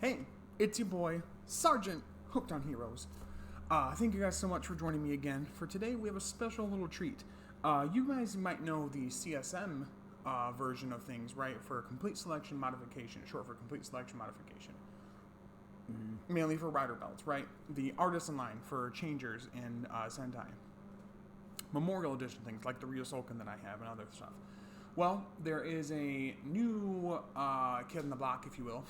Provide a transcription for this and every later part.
Hey, it's your boy, Sergeant Hooked on Heroes. Thank you guys so much for joining me again. For today, we have a special little treat. You guys might know the CSM version of things, right? For Complete Selection Modification, short for Complete Selection Modification. Mainly for rider belts, right? The Artisan line for changers in Sentai. Memorial Edition things like the Ryosoken that I have and other stuff. Well, there is a new kid in the block, if you will,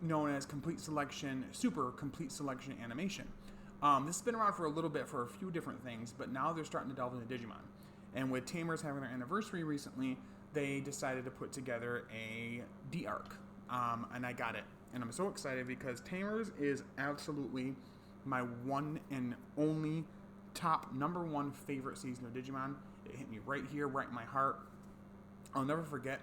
known as Complete Selection, Super Complete Selection Animation. This has been around for a little bit for a few different things, but now they're starting to delve into Digimon. And with Tamers having their anniversary recently, they decided to put together a D-Ark. And I got it. And I'm so excited because Tamers is absolutely my one and only top number one favorite season of Digimon. It hit me right here, right in my heart. I'll never forget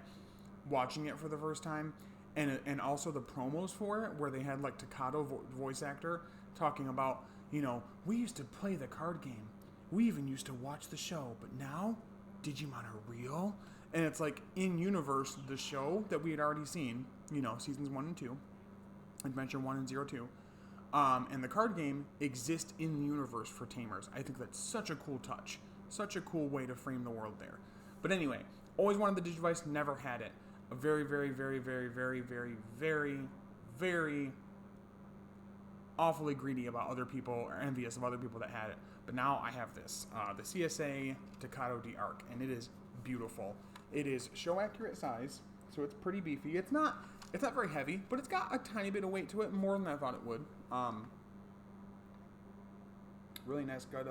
watching it for the first time. And also the promos for it, where they had like Takato voice actor talking about, we used to play the card game. We even used to watch the show, but now Digimon are real. And it's like in universe, the show that we had already seen, seasons 1 and 2, Adventure 1 and 02, and the card game exist in the universe for Tamers. I think that's such a cool touch, such a cool way to frame the world there. But anyway, always wanted the Digivice, never had it. Very, very, very, very, very, very, very, very awfully greedy about other people or envious of other people that had it. But now I have this, the CSA Takato D-Ark, and it is beautiful. It is show accurate size, so it's pretty beefy. It's not very heavy, but it's got a tiny bit of weight to it, more than I thought it would. Really nice, good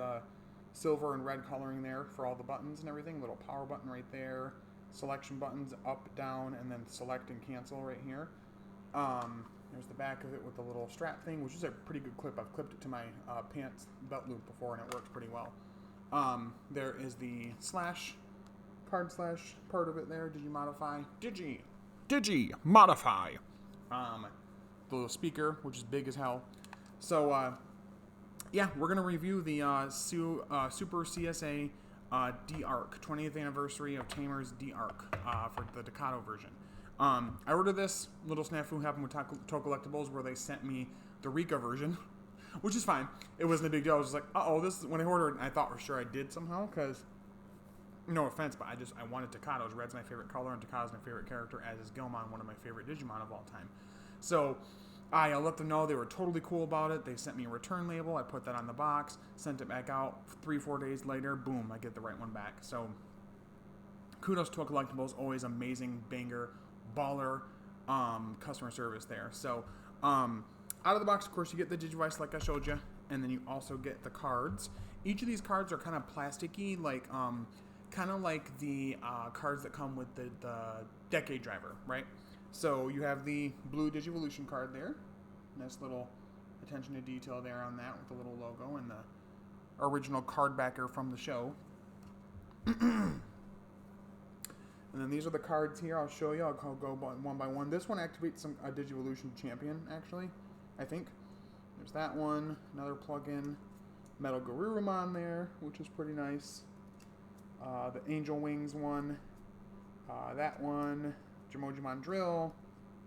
silver and red coloring there for all the buttons and everything. Little power button right there. Selection buttons up, down, and then select and cancel right here. There's the back of it with the little strap thing, which is a pretty good clip. I've clipped it to my pants belt loop before, and it works pretty well. There is the card slash part of it there, digi-modify. Digi-modify. The little speaker, which is big as hell. So, yeah, we're going to review the Super CSA D-Ark, 20th anniversary of Tamers D-Ark for the Takato version. I ordered this. Little snafu happened with To Collectibles where they sent me the Rika version, which is fine. It wasn't a big deal. I was just like, this is when I ordered, and I thought for sure I did somehow because, no offense, but I wanted Takatos. Red's my favorite color, and Takato's my favorite character, as is Gilmon, one of my favorite Digimon of all time. So I let them know they were totally cool about it. They sent me a return label. I put that on the box, sent it back out. 3-4 days later, boom, I get the right one back. So kudos to Collectibles, always amazing, banger, baller customer service there. So out of the box, of course, you get the Digivice like I showed you, and then you also get the cards. Each of these cards are kind of plasticky, like kind of like the cards that come with the Decade Driver, right? So you have the blue Digivolution card there. Nice little attention to detail there on that with the little logo and the original card backer from the show. And then these are the cards here. I'll show you. I'll go one by one. This one activates a Digivolution champion, actually, I think. There's that one. Another plug-in. Metal Garurumon there, which is pretty nice. The Angel Wings one. That one. Jimojimon Drill,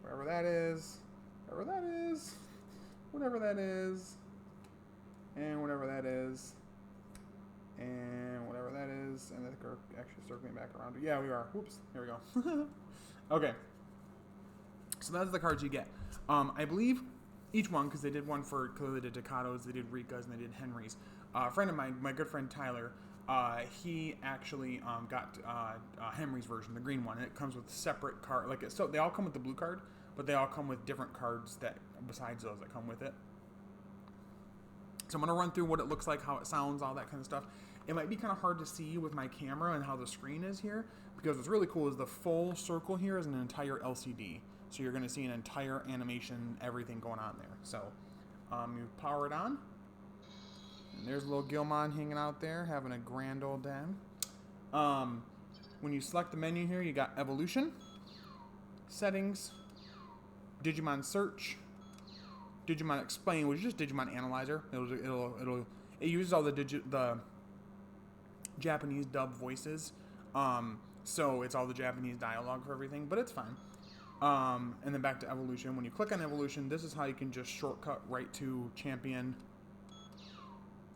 wherever that is, and whatever that is, and whatever that is, and they're actually circling back around. Yeah, we are. Whoops, there we go. Okay, so that's the cards you get. I believe each one, because they did one for, clearly they did Takatos, they did Rikas, and they did Henry's. A friend of mine, my good friend Tyler, he actually got Henry's version, the green one, and it comes with separate card. So they all come with the blue card, but they all come with different cards that besides those that come with it. So I'm gonna run through what it looks like, how it sounds, all that kind of stuff. It might be kind of hard to see with my camera and how the screen is here, because what's really cool is the full circle here is an entire LCD. So you're gonna see an entire animation, everything going on there. So you power it on. And there's little Gilmon hanging out there, having a grand old time. When you select the menu here, you got Evolution, Settings, Digimon Search, Digimon Explain, which is just Digimon Analyzer. It uses all the Japanese dub voices, so it's all the Japanese dialogue for everything, but it's fine. And then back to evolution. When you click on evolution, this is how you can just shortcut right to champion,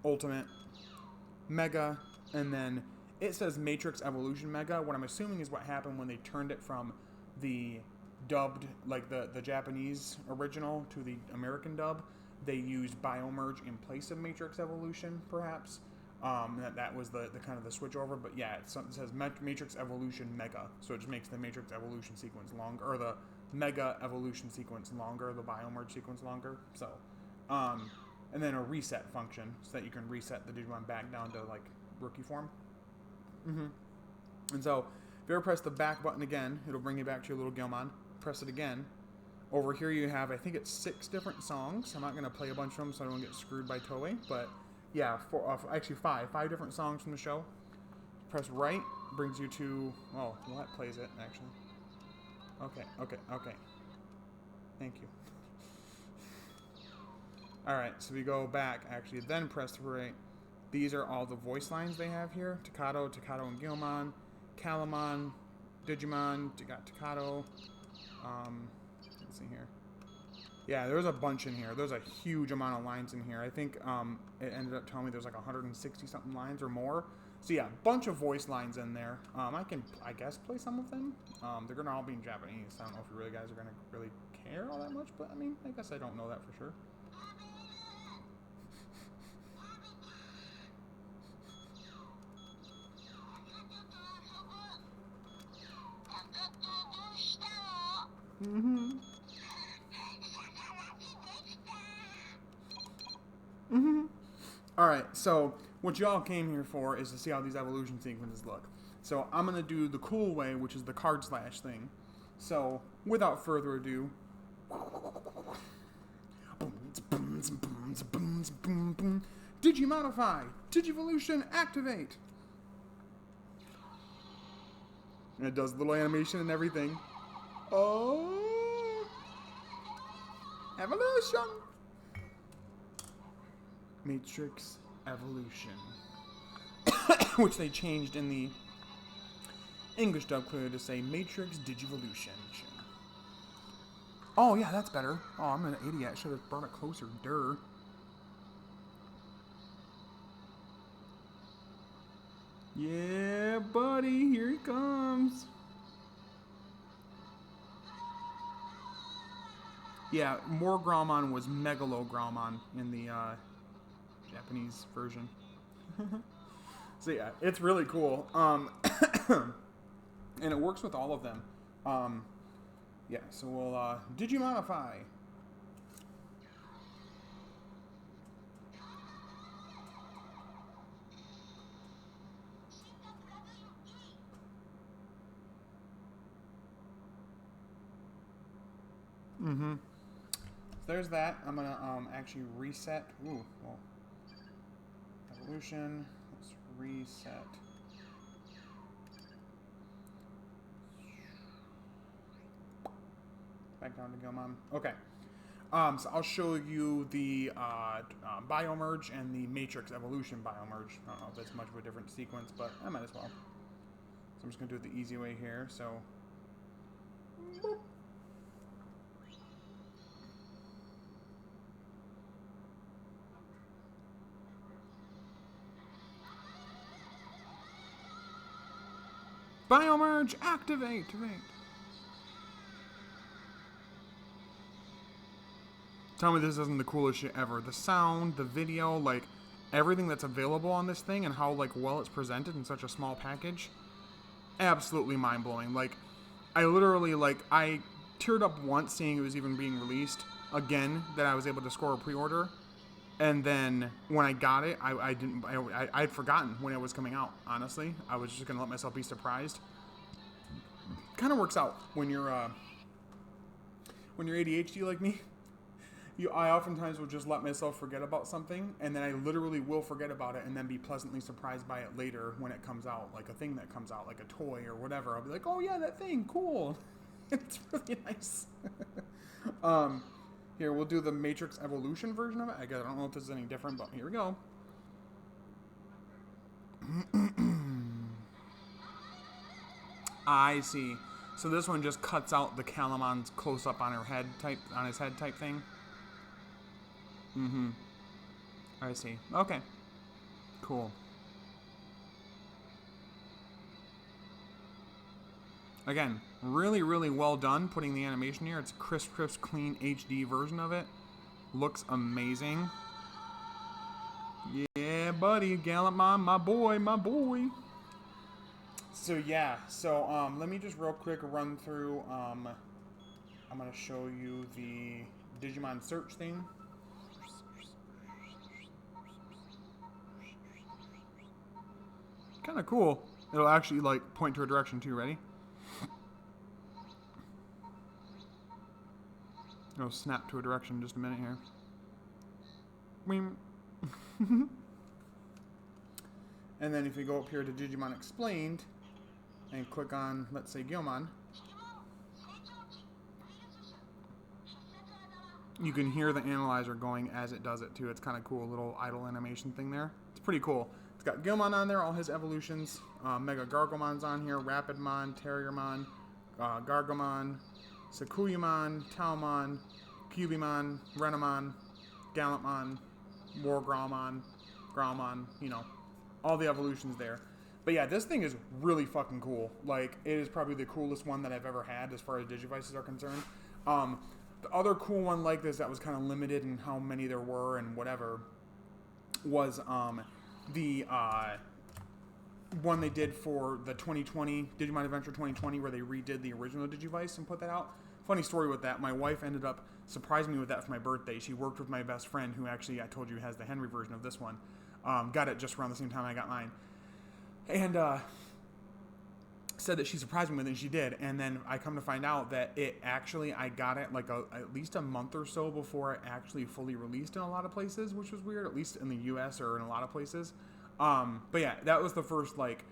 ultimate, mega, and then it says Matrix Evolution Mega. What I'm assuming is what happened when they turned it from the dubbed, like the Japanese original to the American dub. They used Biomerge in place of Matrix Evolution, perhaps. That was the kind of the switch over. But yeah, it says Matrix Evolution Mega. So it just makes the Matrix Evolution sequence longer, or the Mega Evolution sequence longer, the Biomerge sequence longer. So, and then a reset function so that you can reset the Digimon back down to like rookie form. And so, if you ever press the back button again, it'll bring you back to your little Gilmon. Press it again. Over here you have, I think it's 6 different songs. I'm not going to play a bunch of them so I don't get screwed by Toei. But yeah, actually 5 different songs from the show. Press right, brings you to, oh, well that plays it actually. Okay. Thank you. Alright, so we go back actually, then press right. These are all the voice lines they have here. Takato and Gilmon, Calamon, Digimon, you got Takato. Let's see here. Yeah, there's a bunch in here. There's a huge amount of lines in here. I think it ended up telling me there's like 160 something lines or more. So yeah, bunch of voice lines in there. I can, I guess, play some of them. They're gonna all be in Japanese. I don't know if you really guys are gonna really care all that much, but I mean, I guess I don't know that for sure. Alright, so what y'all came here for is to see how these evolution sequences look. So I'm going to do the cool way, which is the card slash thing. So, without further ado... Digi-modify! Digivolution activate! And it does little animation and everything. Oh! Evolution! Matrix Evolution. Which they changed in the English dub clearly to say Matrix Digivolution. Oh, yeah, that's better. Oh, I'm an idiot. I should have brought it closer. Durr. Yeah, buddy. Here he comes. Yeah, more Gromon was Megalogromon in the Japanese version. So yeah, it's really cool. And it works with all of them. Yeah, so we'll Digimodify. So there's that. I'm gonna actually reset. Ooh, well, evolution. Let's reset. Back down to Gilmon. Okay. So I'll show you the Biomerge and the Matrix Evolution Biomerge. I don't know if that's much of a different sequence, but I might as well. So I'm just gonna do it the easy way here. So. Boop. Biomerge activate! Tell me this isn't the coolest shit ever. The sound, the video, like everything that's available on this thing and how like well it's presented in such a small package. Absolutely mind-blowing. Like I literally I teared up once seeing it was even being released. Again, that I was able to score a pre-order. And then when I got it, I'd forgotten when it was coming out, honestly. I was just going to let myself be surprised. Kind of works out when you're ADHD like me. I oftentimes will just let myself forget about something, and then I literally will forget about it and then be pleasantly surprised by it later when it comes out, like a thing that comes out, like a toy or whatever. I'll be like, oh yeah, that thing, cool. It's really nice. Here, we'll do the Matrix Evolution version of it. I don't know if this is any different, but here we go. I see. So this one just cuts out the Calamon's close up on his head type thing. Mm-hmm. I see. Okay. Cool. Again, really, really well done putting the animation here. It's a crisp, clean HD version of it. Looks amazing. Yeah, buddy. Gallantmon, my boy. So, yeah. So, let me just real quick run through. I'm going to show you the Digimon search thing. Kind of cool. It'll actually, like, point to a direction, too. Ready? It'll snap to a direction in just a minute here. And then if you go up here to Digimon Explained and click on, let's say, Gilmon, you can hear the analyzer going as it does it too. It's kind of cool, little idle animation thing there. It's pretty cool. It's got Gilmon on there, all his evolutions. Mega Gargomon's on here, Rapidmon, Terriermon, Gargomon, Sakuyamon, Taomon, Cubimon, Renamon, Gallantmon, Wargrowmon, Growlmon, you know, all the evolutions there. But yeah, this thing is really fucking cool. Like, it is probably the coolest one that I've ever had as far as Digivices are concerned. The other cool one like this that was kind of limited in how many there were and whatever was the one they did for the 2020, Digimon Adventure 2020, where they redid the original Digivice and put that out. Funny story with that, my wife ended up surprising me with that for my birthday. She worked with my best friend, who actually, I told you, has the Henry version of this one. Got it just around the same time I got mine. And said that she surprised me with it, and she did. And then I come to find out that it actually, I got it like at least a month or so before it actually fully released in a lot of places, which was weird, at least in the US or in a lot of places. But yeah, that was the first like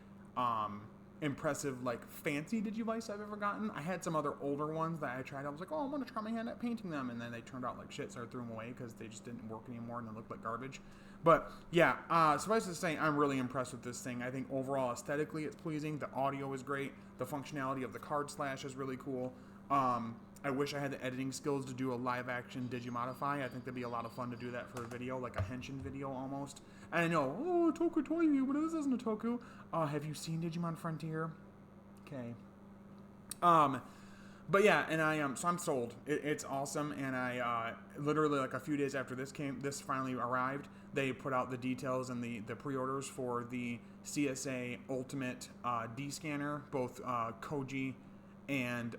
impressive, like fancy Digivice I've ever gotten. I had some other older ones that I tried. I was like, oh, I'm gonna try my hand at painting them, and then they turned out like shit, so I threw them away because they just didn't work anymore and they looked like garbage. But yeah, suffice to say, I'm really impressed with this thing. I think overall aesthetically it's pleasing. The audio is great. The functionality of the card slash is really cool. I wish I had the editing skills to do a live action digi-modify. I think that'd be a lot of fun to do that for a video, like a henshin video almost. And I know, oh, Toku Toy, but this isn't a Toku. Have you seen Digimon Frontier? Okay. But yeah, and so I'm sold. It's awesome, and I literally like a few days after this finally arrived, they put out the details and the pre-orders for the CSA Ultimate D scanner, both Koji and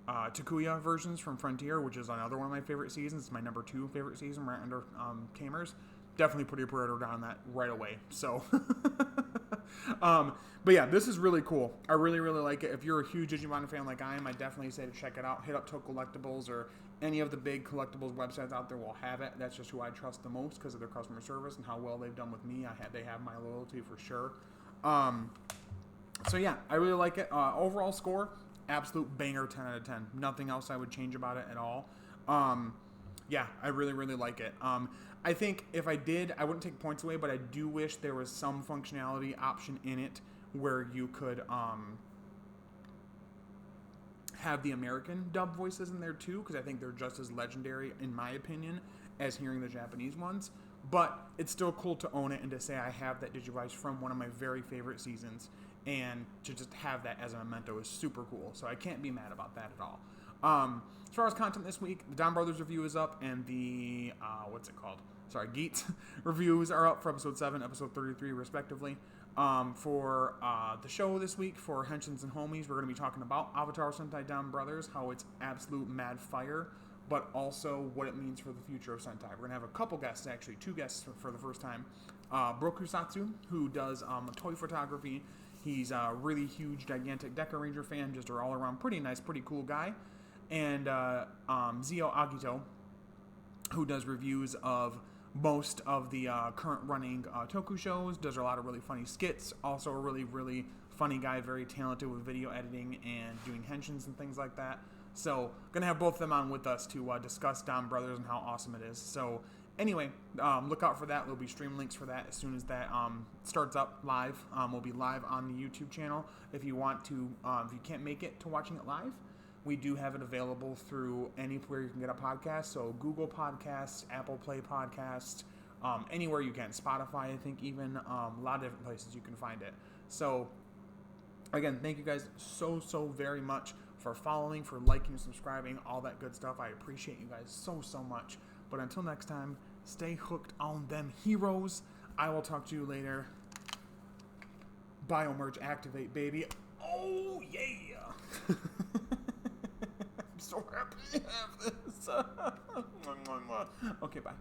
Takuya versions from Frontier, which is another one of my favorite seasons. It's my number 2 favorite season, right under Tamers. Definitely put a pre-order down on that right away. So, but yeah, this is really cool. I really, really like it. If you're a huge Digimon fan like I am, I definitely say to check it out. Hit up Toku Collectibles, or any of the big collectibles websites out there will have it. That's just who I trust the most because of their customer service and how well they've done with me. They have my loyalty for sure. So yeah, I really like it. Overall score, absolute banger, 10 out of 10. Nothing else I would change about it at all. Yeah, I really, really like it. I think if I did, I wouldn't take points away, but I do wish there was some functionality option in it where you could have the American dub voices in there too, because I think they're just as legendary, in my opinion, as hearing the Japanese ones. But it's still cool to own it and to say I have that Digivice from one of my very favorite seasons, and to just have that as a memento is super cool. So I can't be mad about that at all. As far as content this week, the Don Brothers review is up, and the, Geets reviews are up for episode 7, episode 33, respectively. For the show this week, for Henshins and Homies, we're going to be talking about Avatar Sentai Don Brothers, how it's absolute mad fire, but also what it means for the future of Sentai. We're going to have a couple guests, actually, 2 guests for the first time. Brokusatsu, who does toy photography. He's a really huge, gigantic Deca Ranger fan, just an all-around pretty nice, pretty cool guy. And Zio Agito, who does reviews of most of the current running Toku shows, does a lot of really funny skits, also a really, really funny guy, very talented with video editing and doing henshins and things like that. So, going to have both of them on with us to discuss Don Brothers and how awesome it is. So, Anyway, look out for that. There'll be stream links for that as soon as that starts up live. We'll be live on the YouTube channel. If you want to, if you can't make it to watching it live, we do have it available through anywhere you can get a podcast. So Google Podcasts, Apple Play Podcasts, anywhere you can. Spotify, I think even. A lot of different places you can find it. So, again, thank you guys so very much for following, for liking, subscribing, all that good stuff. I appreciate you guys so much. But until next time, stay hooked on them heroes. I will talk to you later. Biomerge activate, baby. Oh, yeah. I'm so happy to have this. Okay, bye.